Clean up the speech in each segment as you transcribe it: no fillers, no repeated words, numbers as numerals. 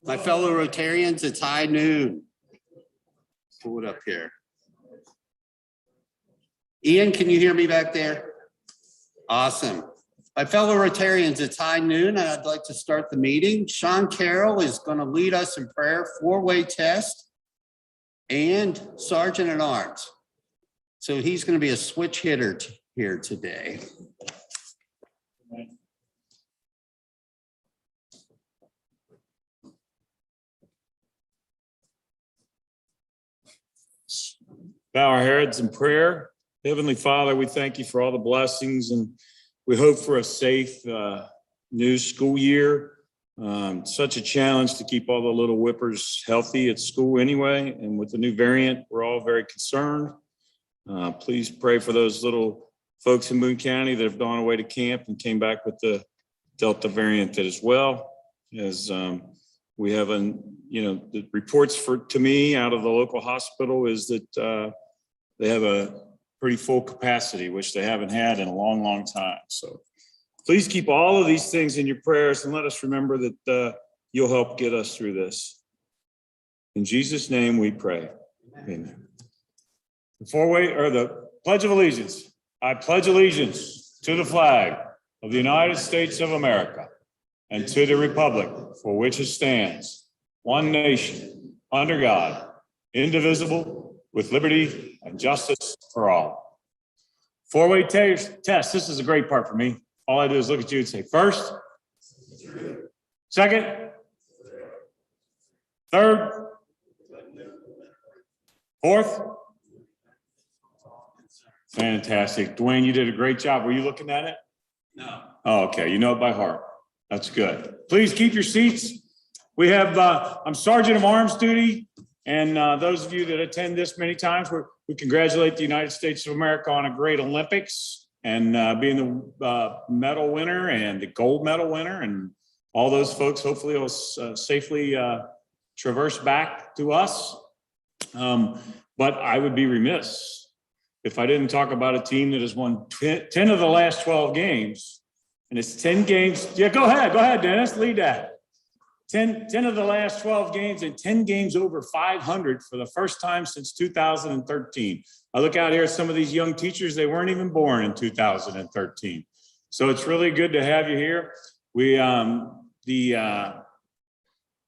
My fellow Rotarians, it's high noon. Pull it up here. Ian, can you hear me back there? Awesome. My fellow Rotarians, it's high noon and I'd like to start the meeting. Sean Carroll is going to lead us in prayer, four-way test, and Sergeant at Arms. So he's going to be a switch hitter here today. Bow our heads in prayer. Heavenly Father, we thank you for all the blessings and we hope for a safe new school year. Such a challenge to keep all the little whippers healthy at school anyway. And with the new variant, we're all very concerned. Please pray for those little folks in Boone County that have gone away to camp and came back with the Delta variant as well. As we have the reports to me out of the local hospital is that they have a pretty full capacity, which they haven't had in a long, long time. So please keep all of these things in your prayers and let us remember that you'll help get us through this. In Jesus' name we pray. Amen. The Pledge of Allegiance. I pledge allegiance to the flag of the United States of America and to the republic for which it stands, one nation, under God, indivisible, with liberty and justice for all. Four-way test. This is a great part for me. All I do is look at you and say, first, second, third, fourth. Fantastic. Dwayne, you did a great job. Were you looking at it? No. Oh, okay. You know it by heart. That's good. Please keep your seats. We have, I'm Sergeant of Arms duty. And those of you that attend this many times, we congratulate the United States of America on a great Olympics and being the medal winner and the gold medal winner. And all those folks hopefully will safely traverse back to us. But I would be remiss if I didn't talk about a team that has won 10 of the last 12 games. And it's 10 games. Yeah, go ahead, Dennis, lead that. 10 of the last 12 games and 10 games over 500 for the first time since 2013. I look out here at some of these young teachers, they weren't even born in 2013. So it's really good to have you here. We, the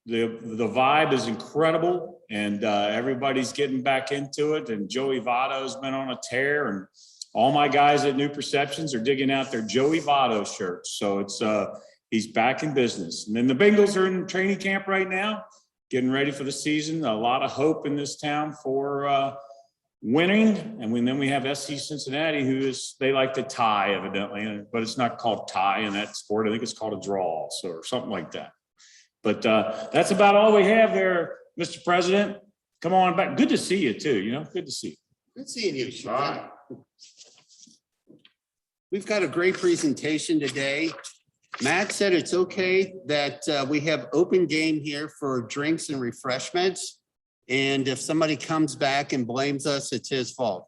vibe is incredible and everybody's getting back into it. And Joey Votto's been on a tear and all my guys at New Perceptions are digging out their Joey Votto shirts. So it's, he's back in business. And then the Bengals are in training camp right now, getting ready for the season. A lot of hope in this town for winning. And then we have SC Cincinnati, they like to tie evidently, but it's not called tie in that sport. I think it's called a draw or something like that. But that's about all we have there, Mr. President. Come on back. Good to see you too, good to see you. Good seeing you, Sean. We've got a great presentation today. Matt said it's okay that we have open game here for drinks and refreshments. And if somebody comes back and blames us, it's his fault.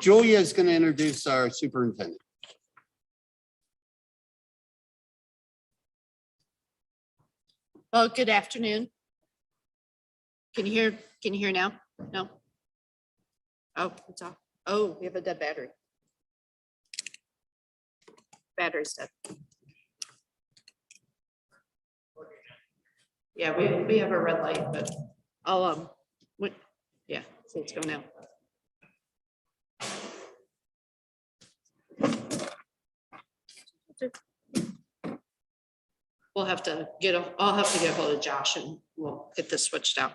Julia is going to introduce our superintendent. Well, good afternoon. Can you hear Can you hear now? No? Oh, it's off. Oh, we have a dead battery. Battery's dead. Yeah, we have a red light, but I'll, yeah, see it's going out. I'll have to get a hold of Josh and we'll get this switched out.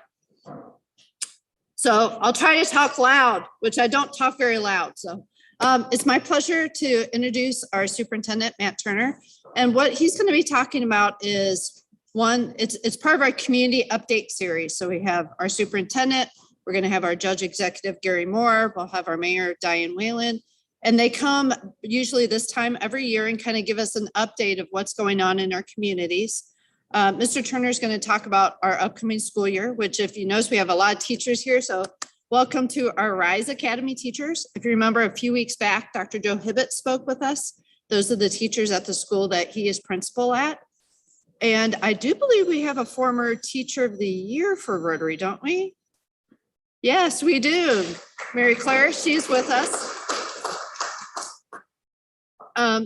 So I'll try to talk loud, which I don't talk very loud. So it's my pleasure to introduce our superintendent, Matt Turner. And what he's going to be talking about is it's part of our community update series. So we have our superintendent, we're going to have our judge executive, Gary Moore, we'll have our mayor, Diane Whalen, and they come usually this time every year and kind of give us an update of what's going on in our communities. Mr. Turner is going to talk about our upcoming school year, which if you notice, we have a lot of teachers here. So welcome to our Rise Academy teachers. If you remember a few weeks back, Dr. Joe Hibbett spoke with us. Those are the teachers at the school that he is principal at. And I do believe we have a former teacher of the year for Rotary, don't we? Yes, we do. Mary Claire, she's with us.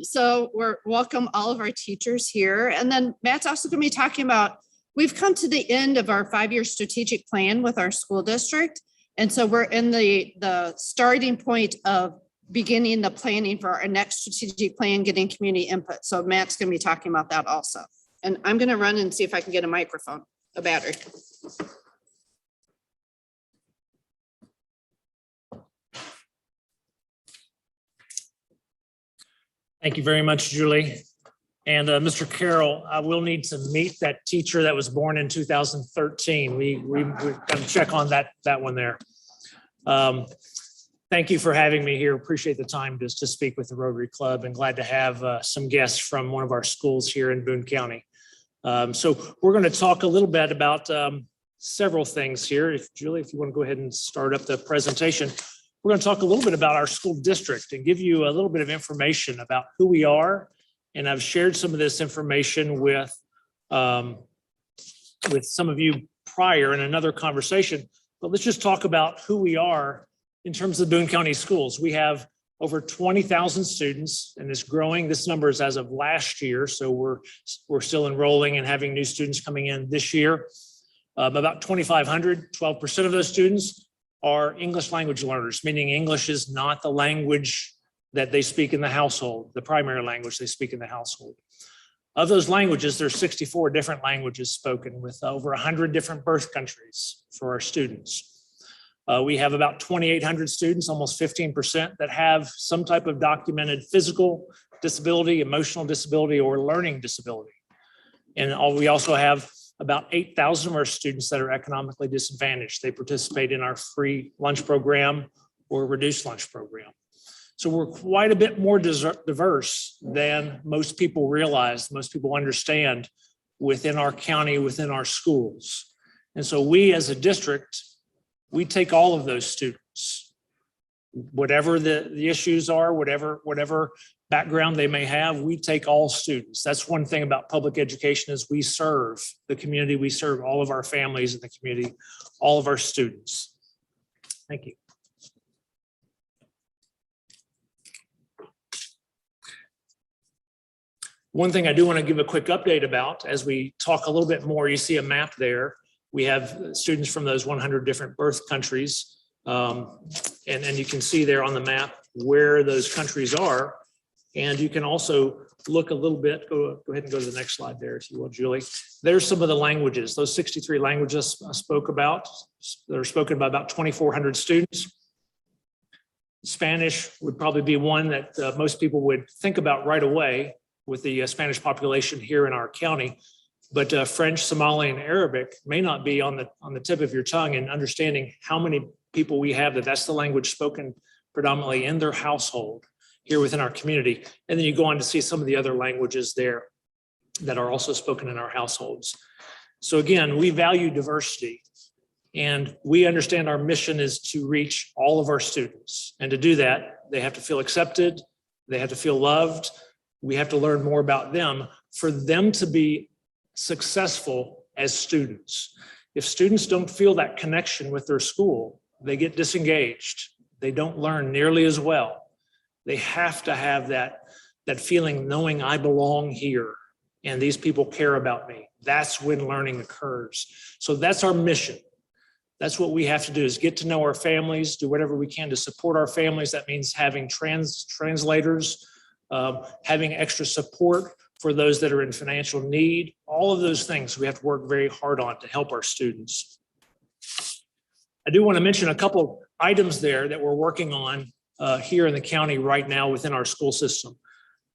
So we're welcome all of our teachers here. And then Matt's also going to be talking about, we've come to the end of our 5-year strategic plan with our school district. And so we're in the starting point of beginning the planning for our next strategic plan, getting community input. So Matt's going to be talking about that also. And I'm going to run and see if I can get a microphone, a battery. Thank you very much, Julie. And Mr. Carroll, I will need to meet that teacher that was born in 2013. We've got to check on that one there. Thank you for having me here. Appreciate the time to speak with the Rotary Club and glad to have some guests from one of our schools here in Boone County. So we're going to talk a little bit about several things here. Julie, if you want to go ahead and start up the presentation. We're going to talk a little bit about our school district and give you a little bit of information about who we are. And I've shared some of this information with some of you prior in another conversation, but let's just talk about who we are in terms of Boone County schools. We have over 20,000 students and it's growing. This number is as of last year. So we're still enrolling and having new students coming in this year. About 2,500, 12% of those students are English language learners, meaning English is not the language that they speak in the household, the primary language they speak in the household. Of those languages, there's 64 different languages spoken with over 100 different birth countries for our students. We have about 2,800 students, almost 15%, that have some type of documented physical disability, emotional disability, or learning disability. And we also have about 8,000 of our students that are economically disadvantaged. They participate in our free lunch program or reduced lunch program. So we're quite a bit more diverse than most people realize, most people understand within our county, within our schools. And so we as a district, we take all of those students, whatever the issues are, whatever background they may have, we take all students. That's one thing about public education is we serve the community, we serve all of our families in the community, all of our students. Thank you. One thing I do want to give a quick update about as we talk a little bit more, you see a map there. We have students from those 100 different birth countries. And you can see there on the map where those countries are. And you can also look a little bit, go ahead and go to the next slide there, if you will, Julie. There's some of the languages, those 63 languages I spoke about. They're spoken by about 2,400 students. Spanish would probably be one that most people would think about right away with the Spanish population here in our county. But French, Somali, and Arabic may not be on the tip of your tongue, and understanding how many people we have that's the language spoken predominantly in their household here within our community. And then you go on to see some of the other languages there that are also spoken in our households. So again, we value diversity, and we understand our mission is to reach all of our students. And to do that, they have to feel accepted, they have to feel loved, we have to learn more about them for them to be successful as students. If students don't feel that connection with their school, they get disengaged. They don't learn nearly as well. They have to have that feeling, knowing I belong here and these people care about me. That's when learning occurs. So that's our mission. That's what we have to do, is get to know our families, do whatever we can to support our families. That means having translators, having extra support for those that are in financial need. All of those things we have to work very hard on to help our students. I do want to mention a couple items there that we're working on here in the county right now within our school system.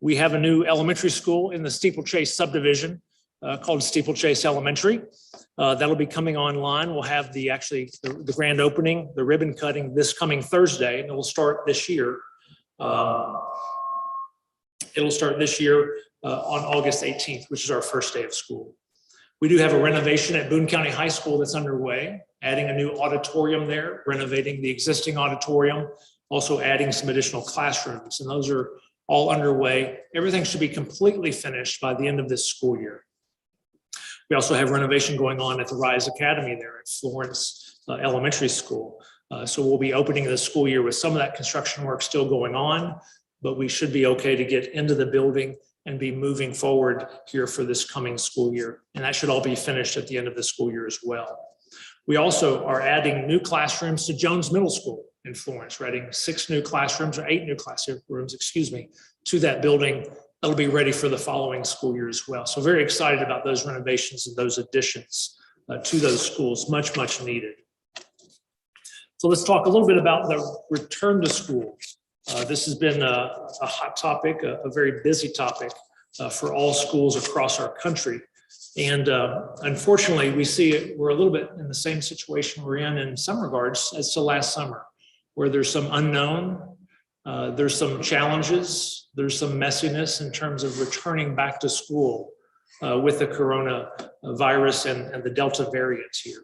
We have a new elementary school in the Steeplechase subdivision called Steeplechase Elementary. That'll be coming online. We'll have the grand opening, the ribbon cutting this coming Thursday, and it will start this year. It'll start this year on August 18th, which is our first day of school. We do have a renovation at Boone County High School that's underway, adding a new auditorium there, renovating the existing auditorium, also adding some additional classrooms, and those are all underway. Everything should be completely finished by the end of this school year. We also have renovation going on at the Rise Academy there at Florence Elementary School. So we'll be opening the school year with some of that construction work still going on, but we should be okay to get into the building and be moving forward here for this coming school year. And that should all be finished at the end of the school year as well. We also are adding new classrooms to Jones Middle School in Florence. We're adding 8 new classrooms, to that building. That'll be ready for the following school year as well. So very excited about those renovations and those additions to those schools, much, much needed. So let's talk a little bit about the return to school. This has been a hot topic, a very busy topic for all schools across our country. And unfortunately, we're a little bit in the same situation we're in some regards as to last summer, where there's some unknown, there's some challenges, there's some messiness in terms of returning back to school with the coronavirus and the Delta variants here.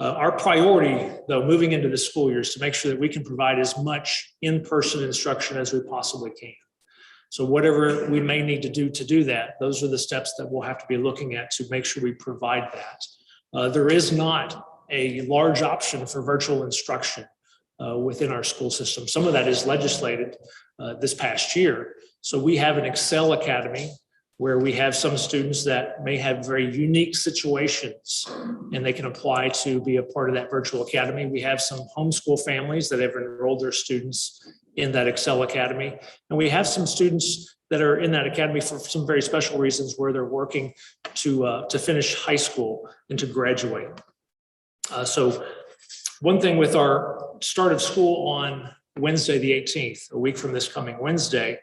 Our priority, though, moving into the school year is to make sure that we can provide as much in-person instruction as we possibly can. So whatever we may need to do that, those are the steps that we'll have to be looking at to make sure we provide that. There is not a large option for virtual instruction within our school system. Some of that is legislated this past year. So we have an Excel Academy where we have some students that may have very unique situations and they can apply to be a part of that virtual academy. We have some homeschool families that have enrolled their students in that Excel Academy. And we have some students that are in that academy for some very special reasons where they're working to finish high school and to graduate. So one thing with our start of school on Wednesday, the 18th, a week from this coming Wednesday,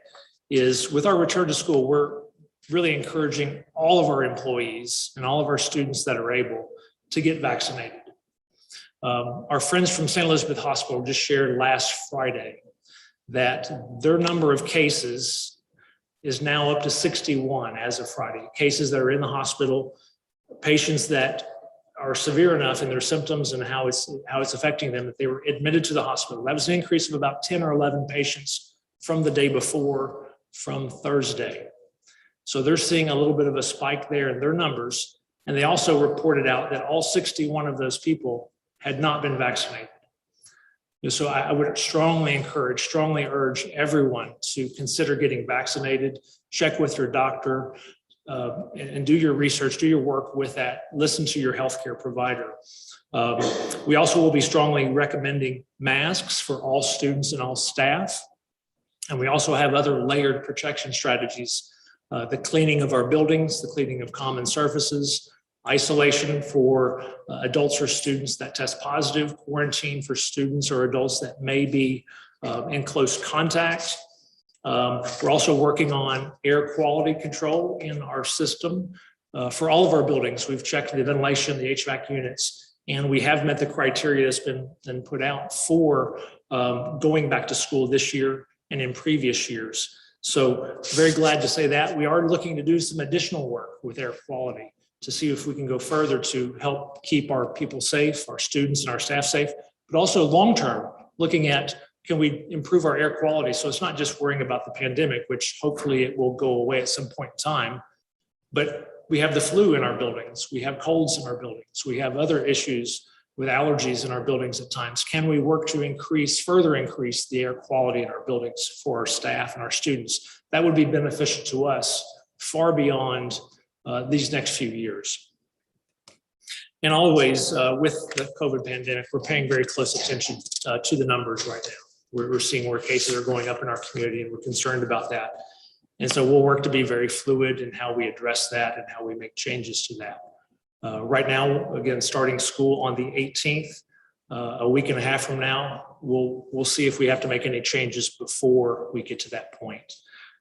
is with our return to school, we're really encouraging all of our employees and all of our students that are able to get vaccinated. Our friends from St. Elizabeth Hospital just shared last Friday that their number of cases is now up to 61 as of Friday. Cases that are in the hospital, patients that are severe enough in their symptoms and how it's affecting them that they were admitted to the hospital. That was an increase of about 10 or 11 patients from the day before, from Thursday. So they're seeing a little bit of a spike there in their numbers. And they also reported out that all 61 of those people had not been vaccinated. So I would strongly urge everyone to consider getting vaccinated, check with your doctor, and do your research, do your work with that, listen to your healthcare provider. We also will be strongly recommending masks for all students and all staff. And we also have other layered protection strategies. The cleaning of our buildings, the cleaning of common surfaces, isolation for adults or students that test positive, quarantine for students or adults that may be in close contact. We're also working on air quality control in our system for all of our buildings. We've checked the ventilation, the HVAC units, and we have met the criteria that's been put out for going back to school this year and in previous years. So very glad to say that. We are looking to do some additional work with air quality to see if we can go further to help keep our people safe, our students and our staff safe, but also long-term, looking at can we improve our air quality? So it's not just worrying about the pandemic, which hopefully it will go away at some point in time, but We have the flu in our buildings. We have colds in our buildings. We have other issues with allergies in our buildings at times. Can we work to further increase the air quality in our buildings for our staff and our students? That would be beneficial to us far beyond these next few years. And always with the COVID pandemic, we're paying very close attention to the numbers right now. We're seeing where cases are going up in our community, and we're concerned about that. And so we'll work to be very fluid in how we address that and how we make changes to that. Right now, again, starting school on the 18th, a week and a half from now, we'll see if we have to make any changes before we get to that point.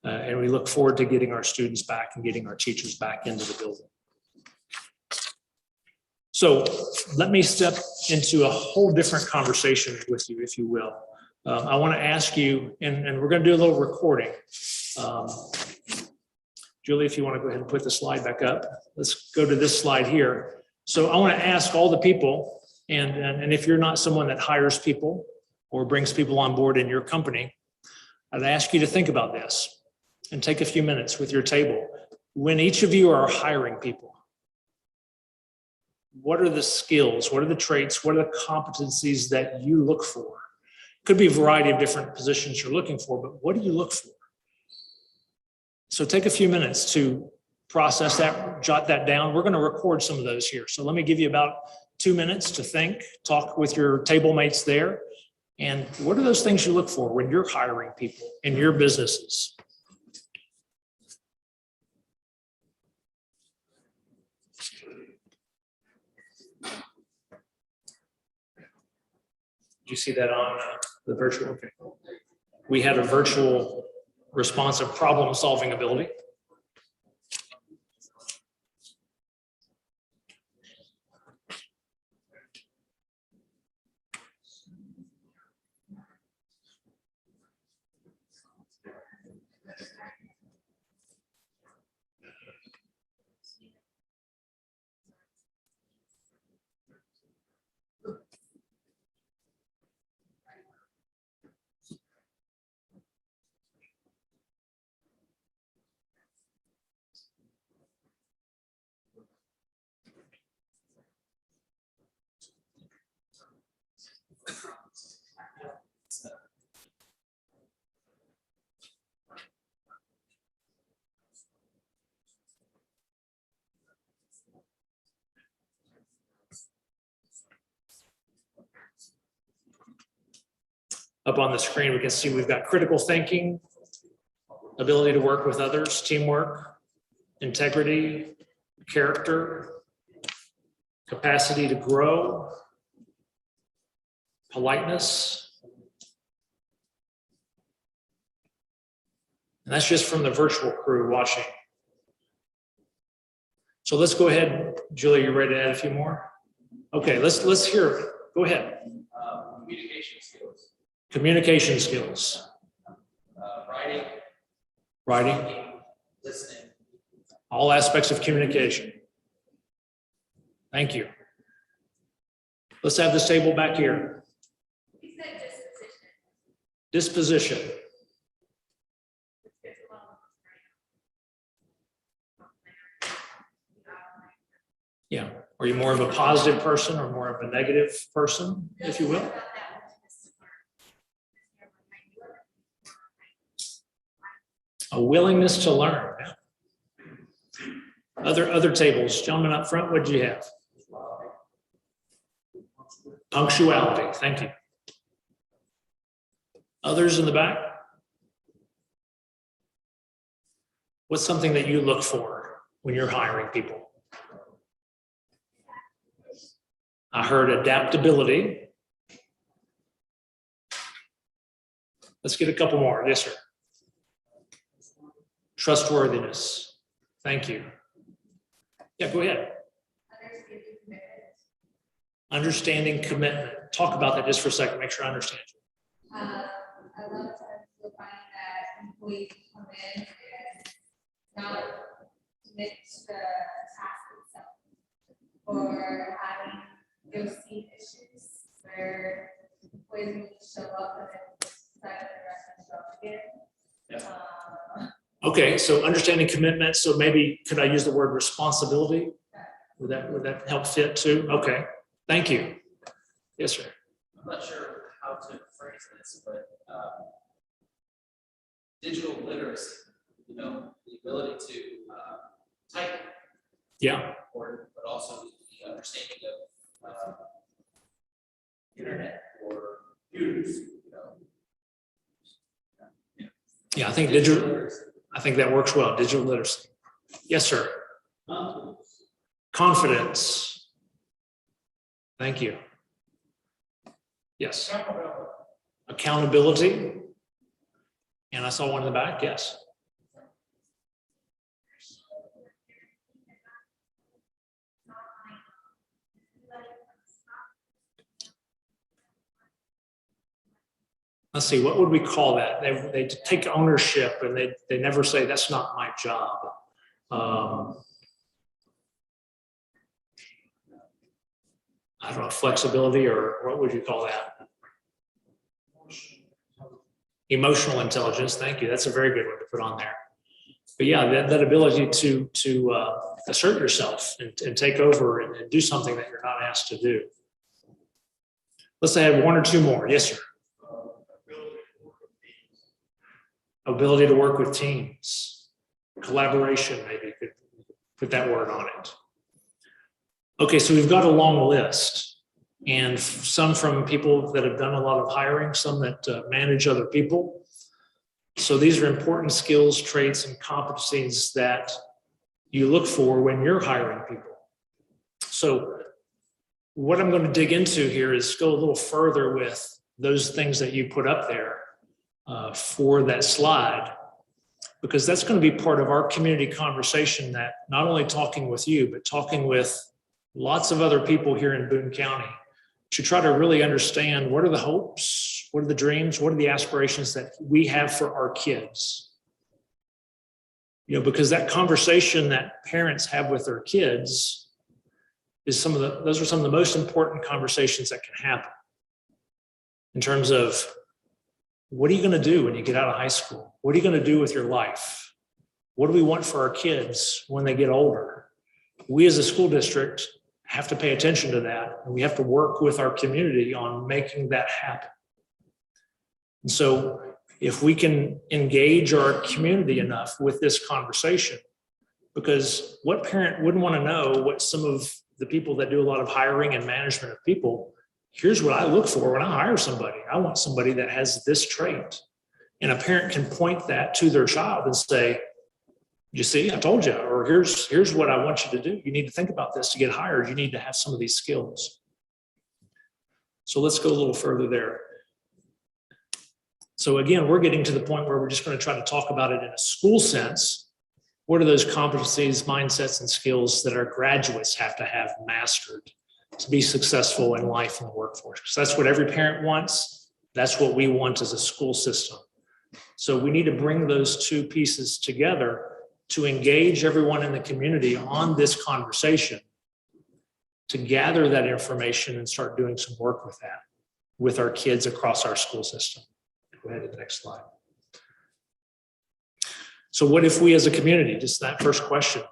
And we look forward to getting our students back and getting our teachers back into the building. So let me step into a whole different conversation with you, if you will. I want to ask you, and we're going to do a little recording. Julie, if you want to go ahead and put the slide back up, let's go to this slide here. So I want to ask all the people, and if you're not someone that hires people or brings people on board in your company, I'd ask you to think about this and take a few minutes with your table. When each of you are hiring people, what are the skills, what are the traits, what are the competencies that you look for? Could be a variety of different positions you're looking for, but what do you look for? So take a few minutes to process that, jot that down. We're going to record some of those here. So let me give you about 2 minutes to think, talk with your table mates there. And what are those things you look for when you're hiring people in your businesses? Did you see that on the virtual? Okay. We had a virtual responsive problem-solving ability. Up on the screen, we can see we've got critical thinking, ability to work with others, teamwork, integrity, character, capacity to grow, politeness. And that's just from the virtual crew watching. So let's go ahead. Julie, you ready to add a few more? Okay, let's hear it. Go ahead. Communication skills. Communication skills. Writing. Listening. All aspects of communication. Thank you. Let's have this table back here. He said disposition. Disposition. Yeah. Are you more of a positive person or more of a negative person, if you will? A willingness to learn. Yeah. Other tables, gentlemen up front, what did you have? Punctuality. Thank you. Others in the back? What's something that you look for when you're hiring people? I heard adaptability. Let's get a couple more. Yes, sir. Trustworthiness. Thank you. Yeah, go ahead. Understanding commitment. Talk about that just for a second. Make sure I understand you. I love to find that employees come in and not commit to the task itself, or having those seat issues where employees need to show up and then decide that the rest of the show up again. Yeah. Okay, so understanding commitment. So maybe could I use the word responsibility? Would that help fit too? Okay, thank you. Yes, sir. I'm not sure how to phrase this, but digital literacy, you know, the ability to type, Yeah, but also the understanding of internet or computers, you know. yeah, I think I think that works well, digital literacy. Yes, sir. Confidence. Thank you. Yes. Accountability. And I saw one in the back, yes. Let's see, what would we call that? They take ownership and they never say, that's not my job. I don't know, flexibility, or what would you call that? Emotional intelligence, thank you. That's a very good one to put on there. But yeah, that ability to assert yourself and take over and do something that you're not asked to do. Let's say I have one or two more. Yes, sir. Ability to work with teams. Collaboration, maybe you could put that word on it. Okay, so we've got a long list, and some from people that have done a lot of hiring, some that manage other people. So these are important skills, traits, and competencies that you look for when you're hiring people. So what I'm going to dig into here is go a little further with those things that you put up there for that slide, because that's going to be part of our community conversation, that not only talking with you, but talking with lots of other people here in Boone County to try to really understand what are the hopes, what are the dreams, what are the aspirations that we have for our kids. You know, because that conversation that parents have with their kids is those are some of the most important conversations that can happen in terms of, what are you going to do when you get out of high school? What are you going to do with your life? What do we want for our kids when they get older? We as a school district have to pay attention to that, and we have to work with our community on making that happen. And so if we can engage our community enough with this conversation, because what parent wouldn't want to know what some of the people that do a lot of hiring and management of people, here's what I look for when I hire somebody. I want somebody that has this trait. And a parent can point that to their child and say, you see, I told you, or here's what I want you to do. You need to think about this to get hired. You need to have some of these skills. So let's go a little further there. So again, we're getting to the point where we're just going to try to talk about it in a school sense. What are those competencies, mindsets, and skills that our graduates have to have mastered to be successful in life and the workforce? Because that's what every parent wants. That's what we want as a school system. So we need to bring those two pieces together to engage everyone in the community on this conversation, to gather that information and start doing some work with that, with our kids across our school system. Go ahead to the next slide. So what if we as a community, just that first question,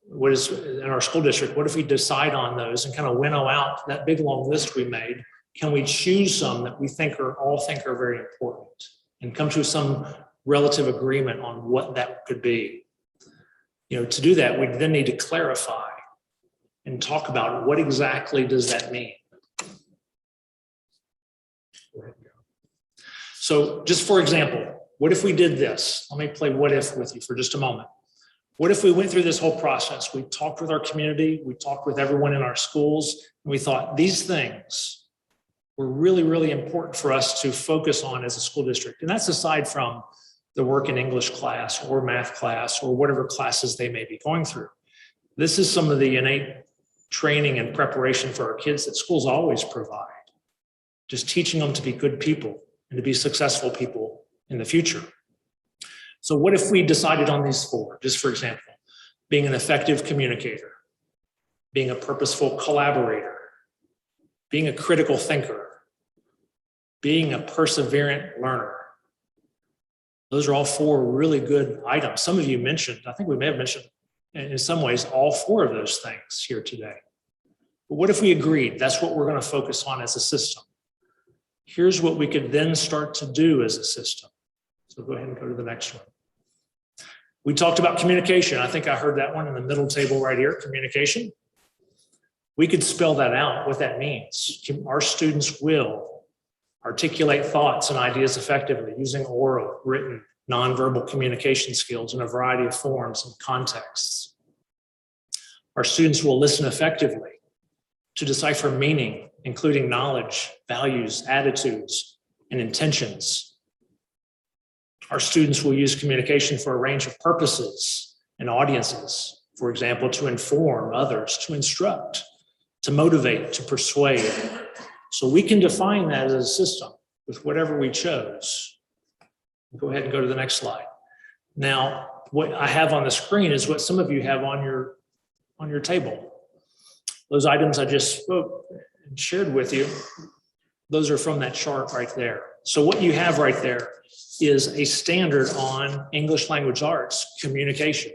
what is in our school district, what if we decide on those and kind of winnow out that big long list we made? Can we choose some that we all think are very important and come to some relative agreement on what that could be? You know, to do that, we then need to clarify and talk about what exactly does that mean. So just for example, what if we did this? Let me play what if with you for just a moment. What if we went through this whole process? We talked with our community, we talked with everyone in our schools, and we thought these things were really, really important for us to focus on as a school district. And that's aside from the work in English class or math class or whatever classes they may be going through. This is some of the innate training and preparation for our kids that schools always provide. Just teaching them to be good people and to be successful people in the future. So what if we decided on these four, just for example, being an effective communicator, being a purposeful collaborator, being a critical thinker, being a perseverant learner. Those are all four really good items. Some of you mentioned, I think we may have mentioned in some ways, all four of those things here today. But what if we agreed that's what we're going to focus on as a system? Here's what we could then start to do as a system. So go ahead and go to the next one. We talked about communication. I think I heard that one in the middle table right here, communication. We could spell that out, what that means. Our students will articulate thoughts and ideas effectively using oral, written, nonverbal communication skills in a variety of forms and contexts. Our students will listen effectively to decipher meaning, including knowledge, values, attitudes, and intentions. Our students will use communication for a range of purposes and audiences. For example, to inform others, to instruct, to motivate, to persuade. So we can define that as a system with whatever we chose. Go ahead and go to the next slide. Now, what I have on the screen is what some of you have on your table. Those items I just spoke and shared with you, those are from that chart right there. So what you have right there is a standard on English language arts communication.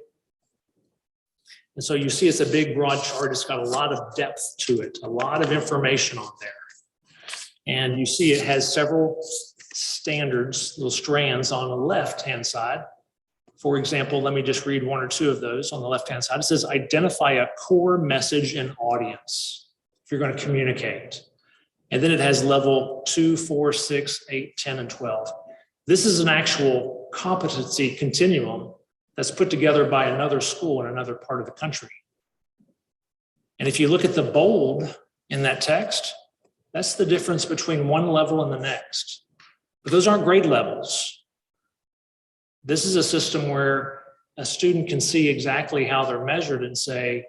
And so you see it's a big, broad chart. It's got a lot of depth to it, a lot of information on there. And you see it has several standards, little strands on the left-hand side. For example, let me just read one or two of those on the left-hand side. It says, identify a core message and audience if you're going to communicate. And then it has level 2, 4, 6, 8, 10, and 12. This is an actual competency continuum that's put together by another school in another part of the country. And if you look at the bold in that text, that's the difference between one level and the next. But those aren't grade levels. This is a system where a student can see exactly how they're measured and say,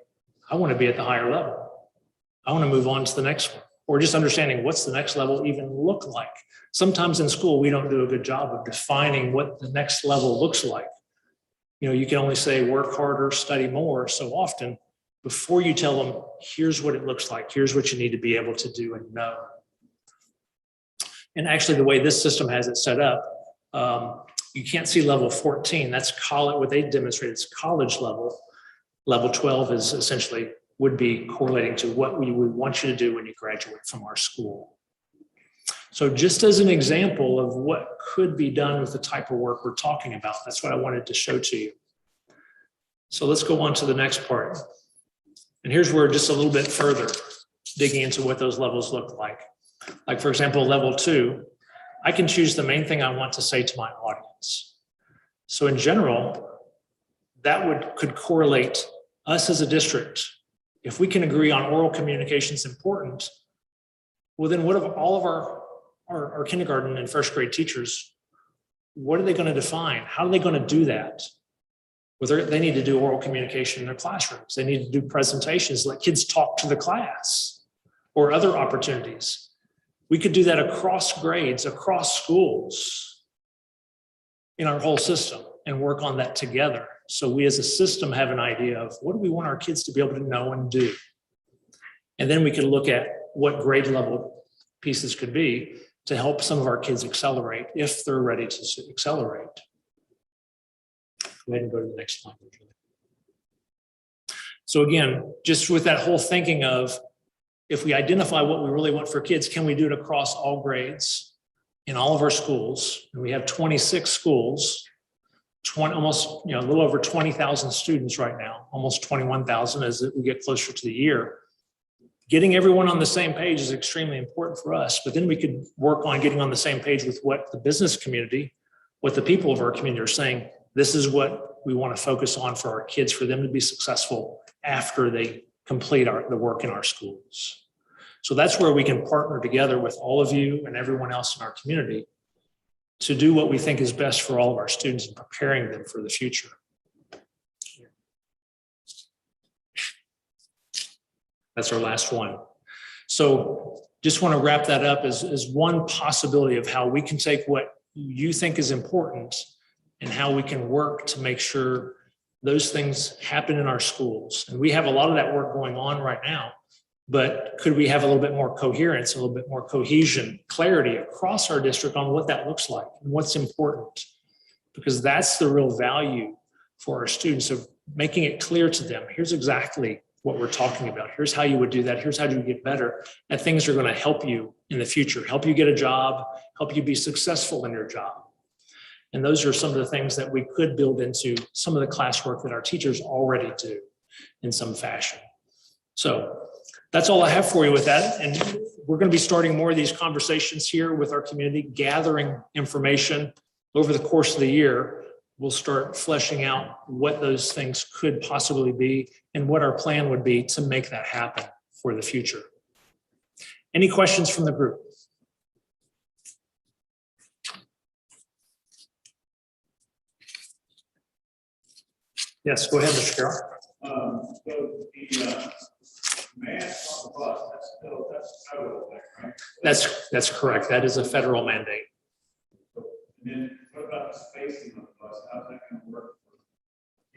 I want to be at the higher level. I want to move on to the next one. Or just understanding what's the next level even look like. Sometimes in school, we don't do a good job of defining what the next level looks like. You know, you can only say work harder, study more so often before you tell them, here's what it looks like. Here's what you need to be able to do and know. And actually, the way this system has it set up, you can't see level 14. That's college, what they demonstrated is college level. Level 12 is essentially would be correlating to what we would want you to do when you graduate from our school. So just as an example of what could be done with the type of work we're talking about, that's what I wanted to show to you. So let's go on to the next part. And here's where just a little bit further digging into what those levels look like. Like, for example, level 2, I can choose the main thing I want to say to my audience. So in general, that could correlate us as a district. If we can agree on oral communication is important, well, then what if all of our kindergarten and first grade teachers, what are they going to define? How are they going to do that? Well, they need to do oral communication in their classrooms. They need to do presentations, let kids talk to the class or other opportunities. We could do that across grades, across schools in our whole system and work on that together. So we as a system have an idea of what do we want our kids to be able to know and do. And then we can look at what grade level pieces could be to help some of our kids accelerate if they're ready to accelerate. Go ahead and go to the next slide. So again, just with that whole thinking of, if we identify what we really want for kids, can we do it across all grades in all of our schools? And we have 26 schools, almost, a little over 20,000 students right now, almost 21,000 as we get closer to the year. Getting everyone on the same page is extremely important for us, but then we could work on getting on the same page with what the business community, what the people of our community are saying. This is what we want to focus on for our kids, for them to be successful after they complete the work in our schools. So that's where we can partner together with all of you and everyone else in our community to do what we think is best for all of our students and preparing them for the future. That's our last one. So just want to wrap that up as one possibility of how we can take what you think is important and how we can work to make sure those things happen in our schools. And we have a lot of that work going on right now, but could we have a little bit more coherence, a little bit more cohesion, clarity across our district on what that looks like and what's important? because that's the real value for our students, of making it clear to them, here's exactly what we're talking about. Here's how you would do that. Here's how you get better. And things are going to help you in the future, help you get a job, help you be successful in your job. And those are some of the things that we could build into some of the classwork that our teachers already do in some fashion. So that's all I have for you with that. And we're going to be starting more of these conversations here with our community, gathering information over the course of the year. We'll start fleshing out what those things could possibly be and what our plan would be to make that happen for the future. Any questions from the group? Yes, go ahead, Mr. Carroll. So the mask on the bus, that's federal, right? That's correct. That is a federal mandate. And then what about the spacing of the bus? How's that going to work for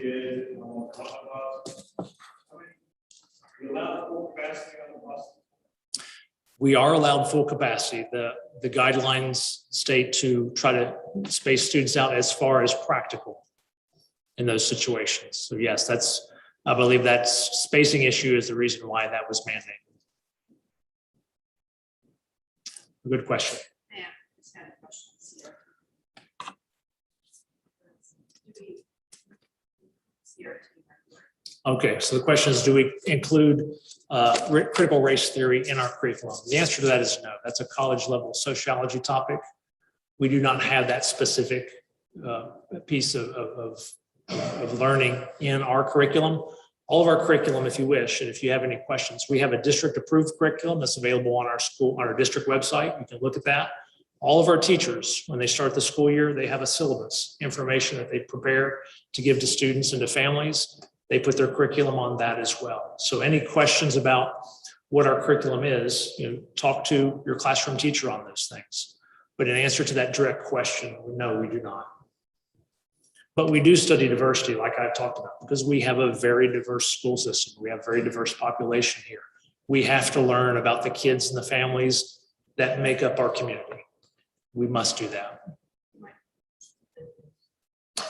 kids on the bus? I mean, are you allowed full capacity on the bus? We are allowed full capacity. The guidelines state to try to space students out as far as practical in those situations. So yes, I believe that spacing issue is the reason why that was mandated. Good question. Yeah, just had questions here. Okay, so the question is, do we include critical race theory in our curriculum? The answer to that is no. That's a college level sociology topic. We do not have that specific piece of learning in our curriculum. All of our curriculum, if you wish, and if you have any questions, we have a district approved curriculum that's available on our district website. You can look at that. All of our teachers, when they start the school year, they have a syllabus, information that they prepare to give to students and to families. They put their curriculum on that as well. So any questions about what our curriculum is, talk to your classroom teacher on those things. But in answer to that direct question, no, we do not. But we do study diversity, like I've talked about, because we have a very diverse school system. We have a very diverse population here. We have to learn about the kids and the families that make up our community. We must do that.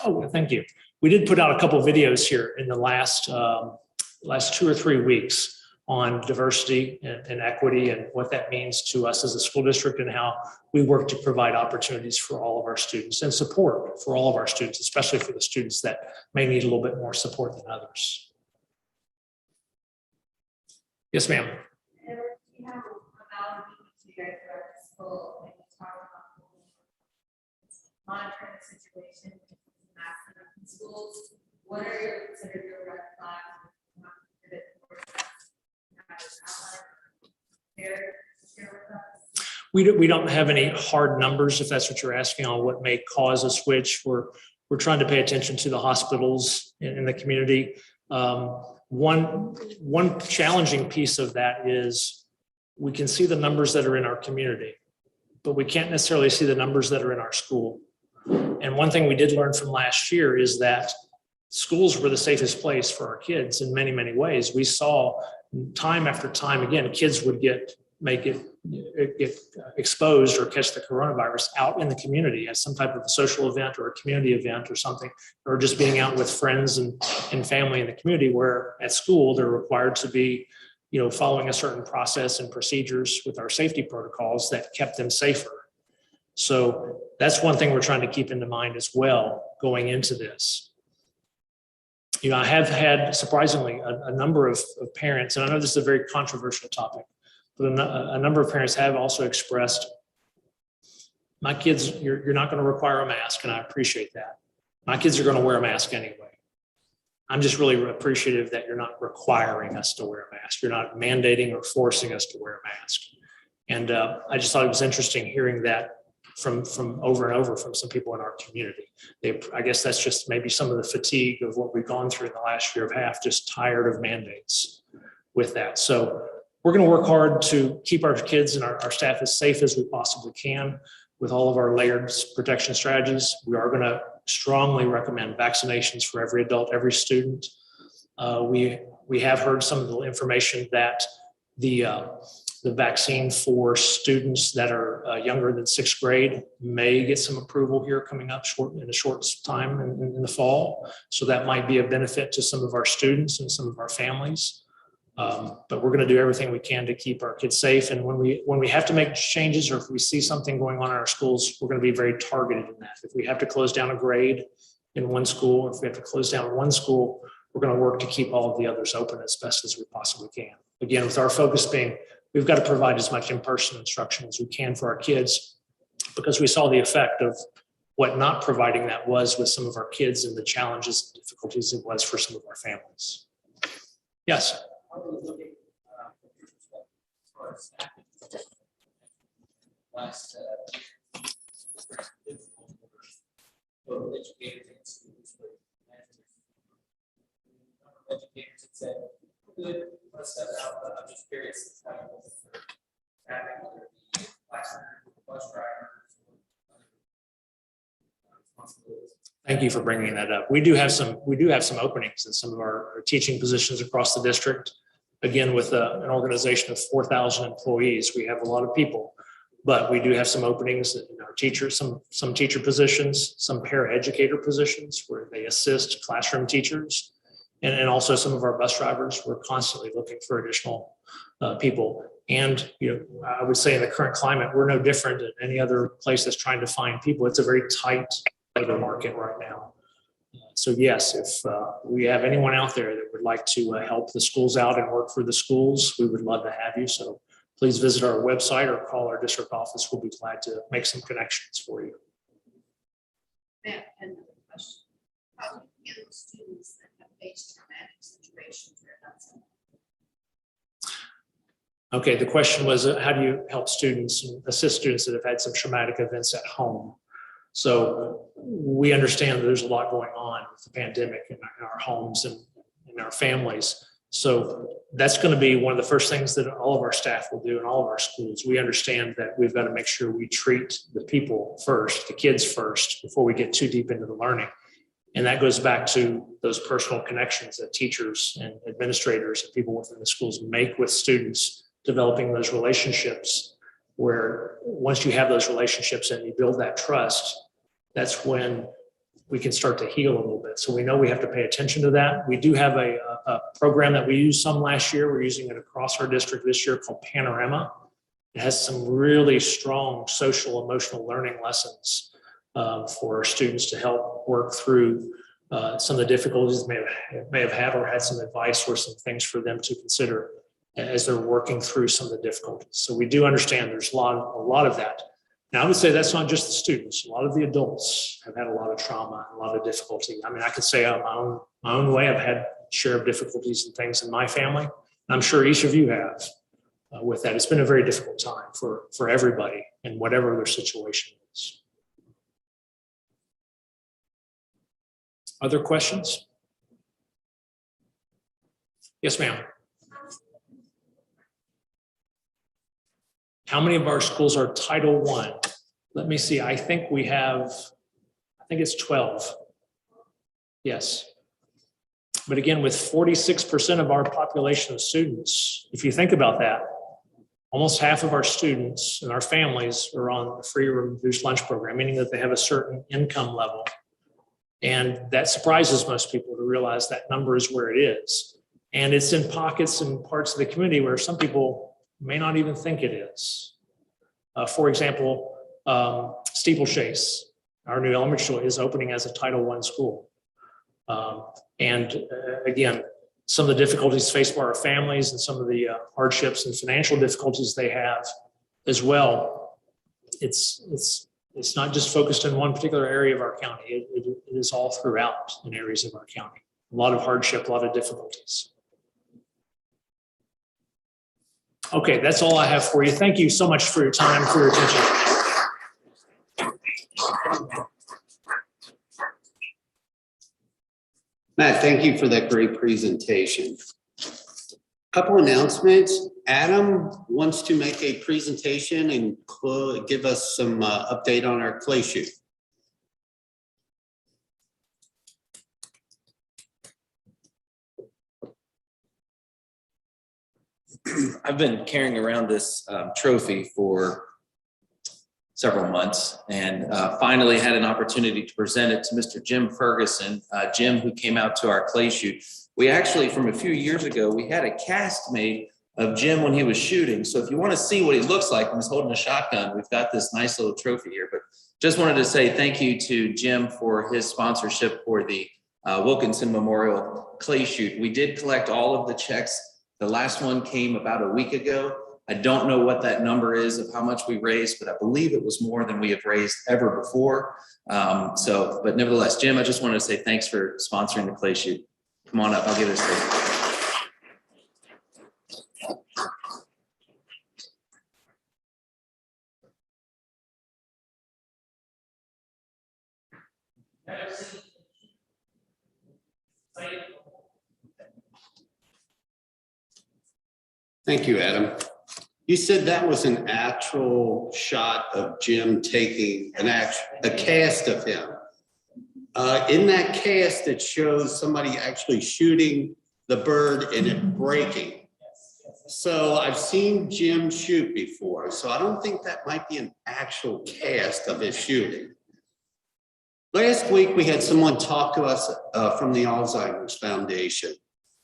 Oh, thank you. We did put out a couple of videos here in the last 2 or 3 weeks on diversity and equity and what that means to us as a school district and how we work to provide opportunities for all of our students and support for all of our students, especially for the students that may need a little bit more support than others. Yes, ma'am. You have a valid meeting to go throughout the school and you talk about monitoring the situation in schools. What are your considered your red flags? We don't have any hard numbers, if that's what you're asking, on what may cause a switch. We're trying to pay attention to the hospitals in the community. One challenging piece of that is we can see the numbers that are in our community, but we can't necessarily see the numbers that are in our school. And one thing we did learn from last year is that schools were the safest place for our kids in many, many ways. We saw time after time again, kids would get exposed or catch the coronavirus out in the community as some type of a social event or a community event or something, or just being out with friends and family in the community, where at school they're required to be, following a certain process and procedures with our safety protocols that kept them safer. So that's one thing we're trying to keep in mind as well going into this. I have had, surprisingly, a number of parents, and I know this is a very controversial topic, but a number of parents have also expressed, my kids, you're not going to require a mask, and I appreciate that. My kids are going to wear a mask anyway. I'm just really appreciative that you're not requiring us to wear a mask. You're not mandating or forcing us to wear a mask. And I just thought it was interesting hearing that from over and over from some people in our community. I guess that's just maybe some of the fatigue of what we've gone through in the last year and a half, just tired of mandates with that. So we're going to work hard to keep our kids and our staff as safe as we possibly can with all of our layered protection strategies. We are going to strongly recommend vaccinations for every adult, every student. We have heard some of the information that the The vaccine for students that are younger than 6th grade may get some approval here coming up in a short time in the fall. So that might be a benefit to some of our students and some of our families. But we're going to do everything we can to keep our kids safe. And when we have to make changes, or if we see something going on in our schools, we're going to be very targeted in that. If we have to close down a grade in one school, or if we have to close down one school, we're going to work to keep all of the others open as best as we possibly can. Again, with our focus being, we've got to provide as much in-person instruction as we can for our kids, because we saw the effect of what not providing that was with some of our kids and the challenges and difficulties it was for some of our families. Yes. How are we looking as far as staffing? Last both educators and students with educators had said, good, let's step out, but I'm just curious how you look for staffing, whether it be classrooms, bus drivers, or responsibilities. Thank you for bringing that up. We do have some openings in some of our teaching positions across the district. Again, with an organization of 4,000 employees, we have a lot of people, but we do have some openings in our teachers, some teacher positions, some paraeducator positions where they assist classroom teachers, and also some of our bus drivers. We're constantly looking for additional people. And I would say in the current climate, we're no different than any other place that's trying to find people. It's a very tight labor market right now. So yes, if we have anyone out there that would like to help the schools out and work for the schools, we would love to have you. So please visit our website or call our district office. We'll be glad to make some connections for you. Matt, another question. How do you handle students that have faced traumatic situations or that's Okay, the question was, how do you help students and assist students that have had some traumatic events at home? So we understand that there's a lot going on with the pandemic in our homes and in our families. So that's going to be one of the first things that all of our staff will do in all of our schools. We understand that we've got to make sure we treat the people first, the kids first, before we get too deep into the learning. And that goes back to those personal connections that teachers and administrators and people within the schools make with students, developing those relationships where once you have those relationships and you build that trust, that's when we can start to heal a little bit. So we know we have to pay attention to that. We do have a program that we used some last year. We're using it across our district this year called Panorama. It has some really strong social emotional learning lessons for our students to help work through some of the difficulties they may have had, or had some advice or some things for them to consider as they're working through some of the difficulties. So we do understand there's a lot of that. Now, I would say that's not just the students. A lot of the adults have had a lot of trauma, a lot of difficulty. I mean, I could say on my own way, I've had share of difficulties and things in my family. I'm sure each of you have with that. It's been a very difficult time for everybody and whatever their situation is. Other questions? Yes, ma'am. How many of our schools are Title I? Let me see. I think it's 12. Yes. But again, with 46% of our population of students, if you think about that, almost half of our students and our families are on the free or reduced lunch program, meaning that they have a certain income level. And that surprises most people to realize that number is where it is. And it's in pockets and parts of the community where some people may not even think it is. For example, Steeplechase, our new elementary school, is opening as a Title I school. Again, some of the difficulties faced by our families and some of the hardships and financial difficulties they have as well. It's not just focused in one particular area of our county. It is all throughout in areas of our county. A lot of hardship, a lot of difficulties. Okay, that's all I have for you. Thank you so much for your time, for your attention. Matt, thank you for that great presentation. Couple announcements. Adam wants to make a presentation and give us some update on our clay shoot. I've been carrying around this trophy for several months and finally had an opportunity to present it to Mr. Jim Ferguson. Jim, who came out to our clay shoot. We actually, from a few years ago, we had a cast made of Jim when he was shooting. So if you want to see what he looks like when he's holding a shotgun, we've got this nice little trophy here. But just wanted to say thank you to Jim for his sponsorship for the Wilkinson Memorial Clay Shoot. We did collect all of the checks. The last one came about a week ago. I don't know what that number is of how much we raised, but I believe it was more than we have raised ever before. But nevertheless, Jim, I just wanted to say thanks for sponsoring the Clay Shoot. Come on up, I'll give it a second. Thank you, Adam. You said that was an actual shot of Jim taking a cast of him. In that cast, it shows somebody actually shooting the bird and it breaking. So I've seen Jim shoot before, so I don't think that might be an actual cast of his shooting. Last week, we had someone talk to us from the Alzheimer's Foundation.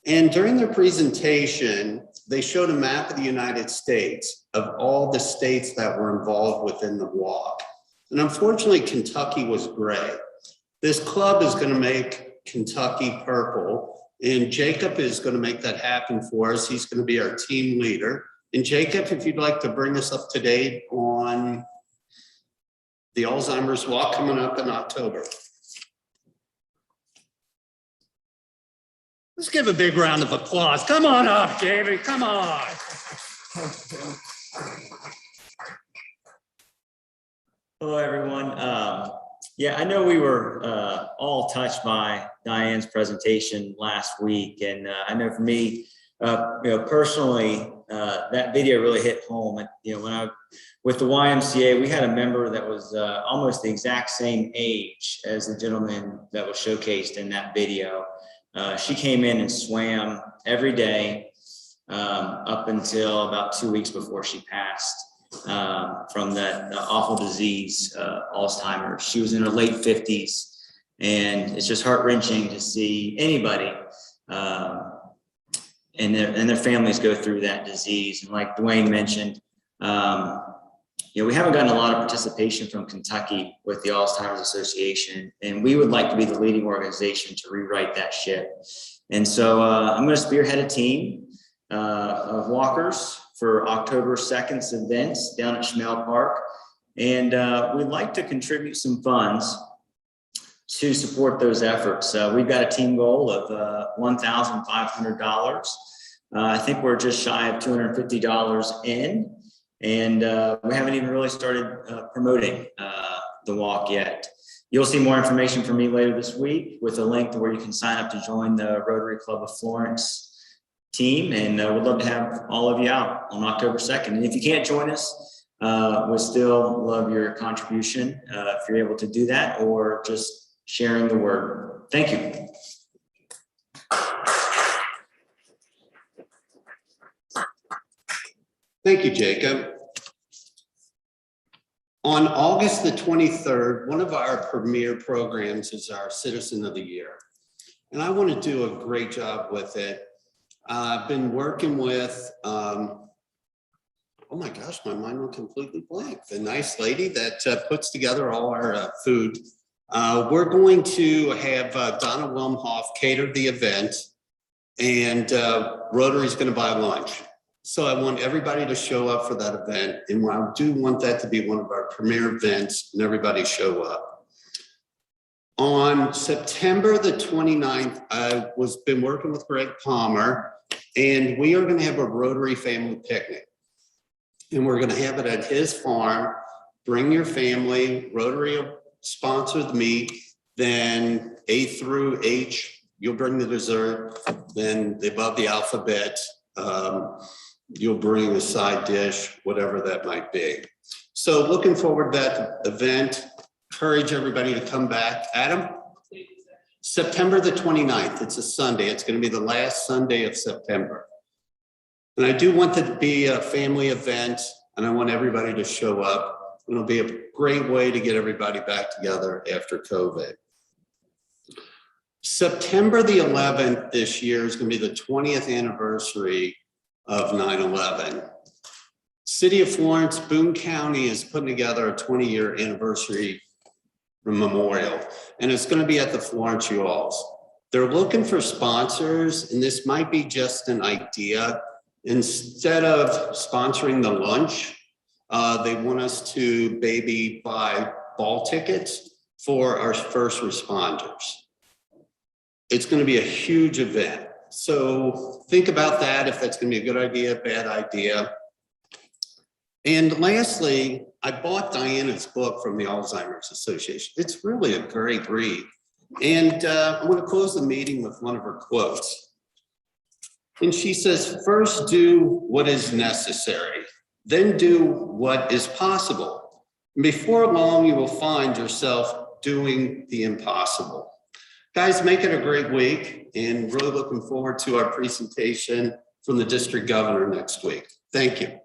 And during their presentation, they showed a map of the United States of all the states that were involved within the walk. And unfortunately, Kentucky was gray. This club is going to make Kentucky purple, and Jacob is going to make that happen for us. He's going to be our team leader. And Jacob, if you'd like to bring us up to date on the Alzheimer's walk coming up in October. Let's give a big round of applause. Come on up, Jamie, come on. Hello, everyone. Yeah, I know we were all touched by Diane's presentation last week, and I know for me, personally, that video really hit home. And when with the YMCA, we had a member that was almost the exact same age as the gentleman that was showcased in that video. She came in and swam every day up until about 2 weeks before she passed from that awful disease, Alzheimer's. She was in her late 50s, and it's just heart-wrenching to see anybody and their families go through that disease. And like Dwayne mentioned, we haven't gotten a lot of participation from Kentucky with the Alzheimer's Association, and we would like to be the leading organization to rewrite that ship. And so I'm going to spearhead a team of walkers for October 2nd's events down at Schmale Park. And we'd like to contribute some funds to support those efforts. We've got a team goal of $1,500. I think we're just shy of $250 in. And we haven't even really started promoting the walk yet. You'll see more information from me later this week with a link to where you can sign up to join the Rotary Club of Florence team. And we'd love to have all of you out on October 2nd. And if you can't join us, we'll still love your contribution if you're able to do that, or just sharing the word. Thank you. Thank you, Jacob. On August the 23rd, one of our premier programs is our Citizen of the Year. And I want to do a great job with it. I've been working with, oh my gosh, my mind went completely blank. The nice lady that puts together all our food. We're going to have Donna Wilmhoff cater the event, and Rotary's going to buy lunch. So I want everybody to show up for that event, and I do want that to be one of our premier events, and everybody show up. On September the 29th, I been working with Greg Palmer, and we are going to have a Rotary family picnic. And we're going to have it at his farm. Bring your family. Rotary will sponsor the meat. Then A through H, you'll bring the dessert. Then above the alphabet, you'll bring a side dish, whatever that might be. So looking forward to that event. Encourage everybody to come back. Adam? September the 29th. It's a Sunday. It's going to be the last Sunday of September. And I do want it to be a family event, and I want everybody to show up. It'll be a great way to get everybody back together after COVID. September the 11th this year is going to be the 20th anniversary of 9/11. City of Florence, Boone County is putting together a 20-year anniversary memorial, and it's going to be at the Florence Y'alls. They're looking for sponsors, and this might be just an idea. Instead of sponsoring the lunch, they want us to maybe buy ball tickets for our first responders. It's going to be a huge event. So think about that, if that's going to be a good idea, bad idea. And lastly, I bought Diana's book from the Alzheimer's Association. It's really a great read. And I'm going to close the meeting with one of her quotes. And she says, first do what is necessary, then do what is possible. And before long, you will find yourself doing the impossible. Guys, make it a great week, and really looking forward to our presentation from the district governor next week. Thank you.